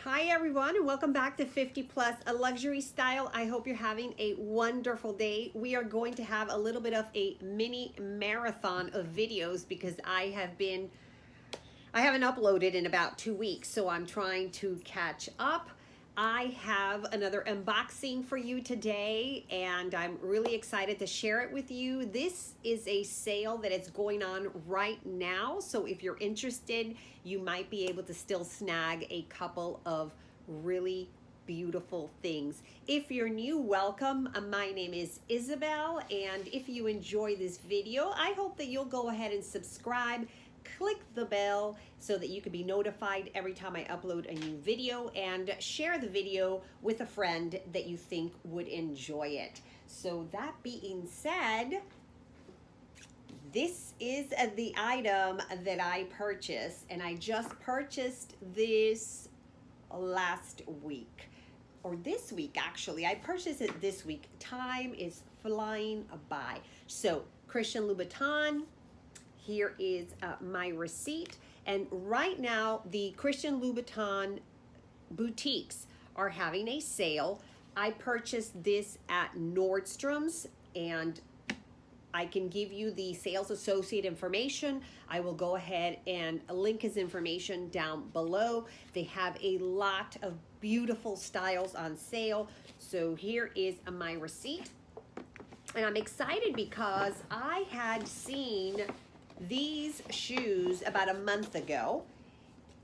Hi everyone, and welcome back to 50 Plus, a luxury style. I hope you're having a wonderful day. We are going to have a little bit of a mini marathon of videos because I haven't uploaded in about 2 weeks, so I'm trying to catch up. I have another unboxing for you today, and I'm really excited to share it with you. This is a sale that is going on right now, so if you're interested, you might be able to still snag a couple of really beautiful things. If you're new, welcome. My name is Isabel, and if you enjoy this video, I hope that you'll go ahead and subscribe. Click the bell so that you can be notified every time I upload a new video, and share the video with a friend that you think would enjoy it. So that being said, this is the item that I purchased, and I just purchased this last week, or this week actually. I purchased it this week. Time is flying by. So Christian Louboutin. Here is my receipt, and right now the Christian Louboutin boutiques are having a sale. I purchased this at Nordstrom's, and I can give you the sales associate information. I will go ahead and link his information down below. They have a lot of beautiful styles on sale. So here is my receipt, and I'm excited because I had seen these shoes about a month ago,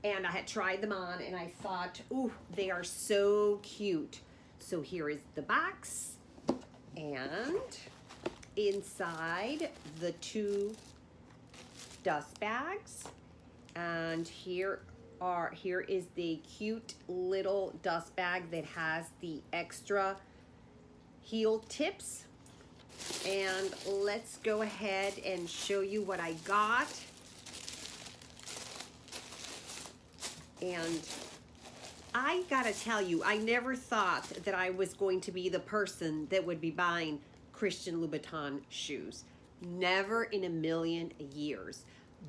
and I had tried them on, and I thought, ooh, they are so cute. So here is the box, and inside the two dust bags, and here is the cute little dust bag that has the extra heel tips. And let's go ahead and show you what I got. And I gotta tell you, I never thought that I was going to be the person that would be buying Christian Louboutin shoes. Never in a million years.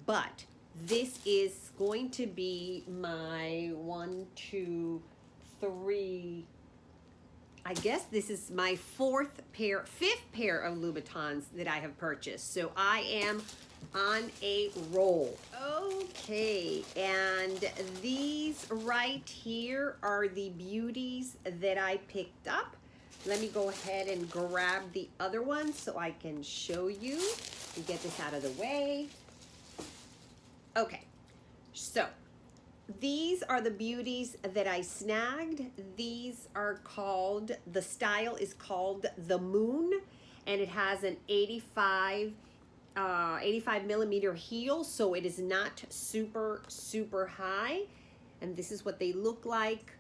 But this is going to be my I guess this is my fifth pair of Louboutins that I have purchased. So I am on a roll. Okay, and these right here are the beauties that I picked up. Let me go ahead and grab the other one so I can show you and get this out of the way. Okay, so these are the beauties that I snagged. These are called, the style is called the Moon, and it has an 85 millimeter heel, so it is not super high. And this is what they look like.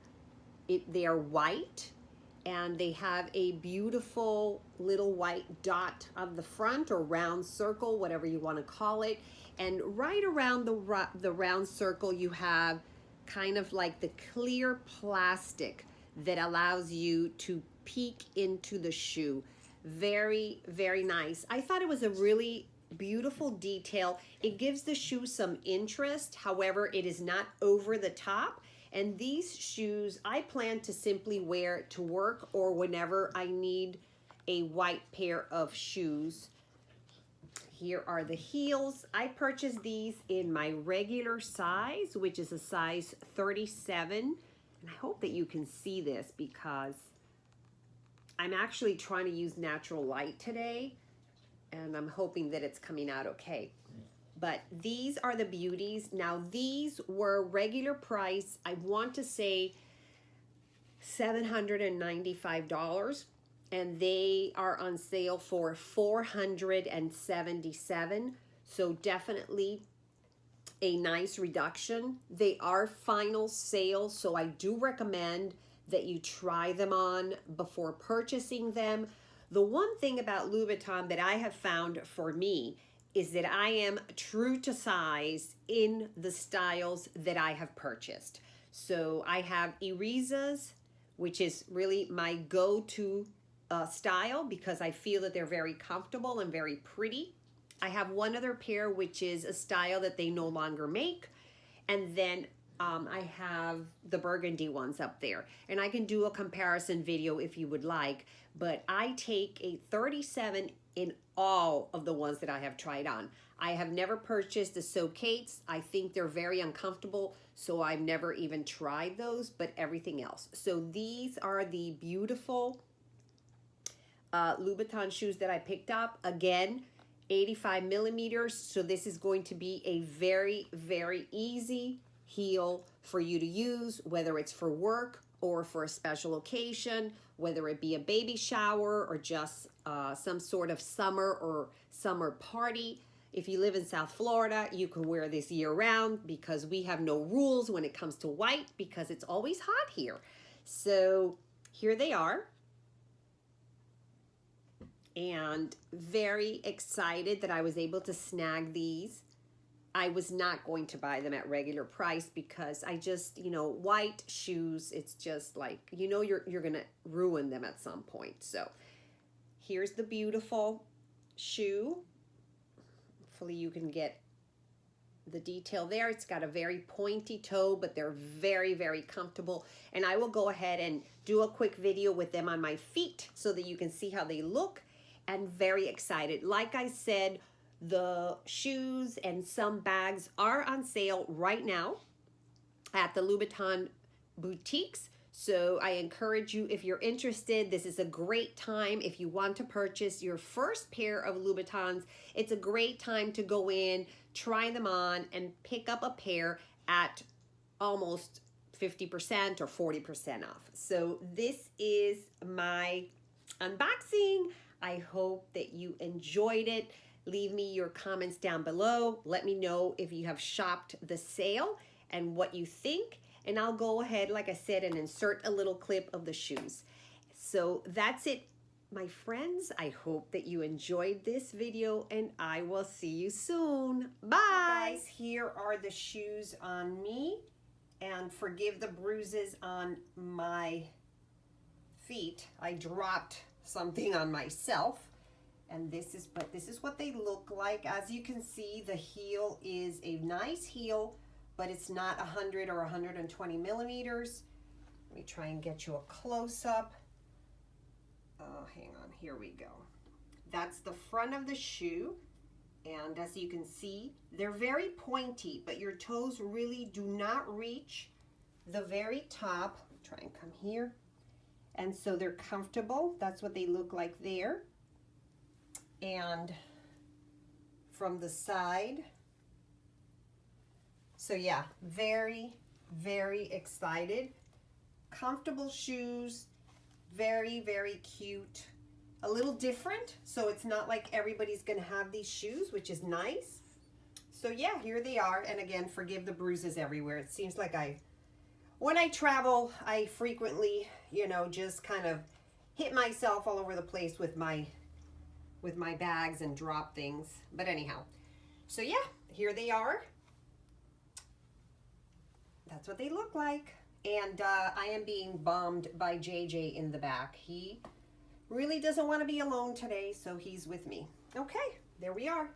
They are white, and they have a beautiful little white dot on the front, or round circle, whatever you want to call it. And right around the round circle, you have kind of like the clear plastic that allows you to peek into the shoe. Very, very nice. I thought it was a really beautiful detail. It gives the shoe some interest. However, it is not over the top. And these shoes, I plan to simply wear to work, or whenever I need a white pair of shoes. Here are the heels. I purchased these in my regular size, which is a size 37. And I hope that you can see this because I'm actually trying to use natural light today, and I'm hoping that it's coming out okay. But these are the beauties. Now, these were regular price, I want to say $795. And they are on sale for $477. So definitely a nice reduction. They are final sale, so I do recommend that you try them on before purchasing them. The one thing about Louboutin that I have found for me is that I am true to size in the styles that I have purchased. So I have Irizas, which is really my go-to style because I feel that they're very comfortable and very pretty. I have one other pair, which is a style that they no longer make. And then I have the burgundy ones up there, and I can do a comparison video if you would like, but I take a 37 in all of the ones that I have tried on. I have never purchased the Socates. I think they're very uncomfortable, so I've never even tried those, but everything else. So these are the beautiful Louboutin shoes that I picked up. Again, 85 millimeters, so this is going to be a very, very easy heel for you to use, whether it's for work or for a special occasion, whether it be a baby shower or just some sort of summer party. If you live in South Florida, you can wear this year round because we have no rules when it comes to white because it's always hot here. So here they are. And very excited that I was able to snag these. I was not going to buy them at regular price because I just, you know, white shoes, it's just like, you know, you're gonna ruin them at some point. So here's the beautiful shoe. Hopefully you can get the detail there. It's got a very pointy toe, but they're very, very comfortable. And I will go ahead and do a quick video with them on my feet so that you can see how they look. And very excited. Like I said, the shoes and some bags are on sale right now at the Louboutin boutiques. So I encourage you, if you're interested, this is a great time. If you want to purchase your first pair of Louboutins, it's a great time to go in, try them on, and pick up a pair at almost 50% or 40% off. So this is my unboxing. I hope that you enjoyed it. Leave me your comments down below. Let me know if you have shopped the sale and what you think. And I'll go ahead, like I said, and insert a little clip of the shoes. So that's it, my friends. I hope that you enjoyed this video, and I will see you soon. Bye. Guys, here are the shoes on me. And forgive the bruises on my feet. I dropped something on myself, and this is what they look like. As you can see, the heel is a nice heel, but it's not 100 or 120 millimeters. Let me try and get you a close-up. Hang on, here we go. That's the front of the shoe, and as you can see, they're very pointy, but your toes really do not reach the very top. Try and come here. And so they're comfortable. That's what they look like there. And from the side. So yeah, very, very excited. Comfortable shoes, very, very cute. A little different, so it's not like everybody's gonna have these shoes, which is nice. So yeah, here they are. And again, forgive the bruises everywhere. It seems like when I travel, I frequently, you know, just kind of hit myself all over the place with my bags and drop things. But anyhow, so yeah, here they are. That's what they look like. And I am being bombed by JJ in the back. He really doesn't want to be alone today, so he's with me. Okay, there we are.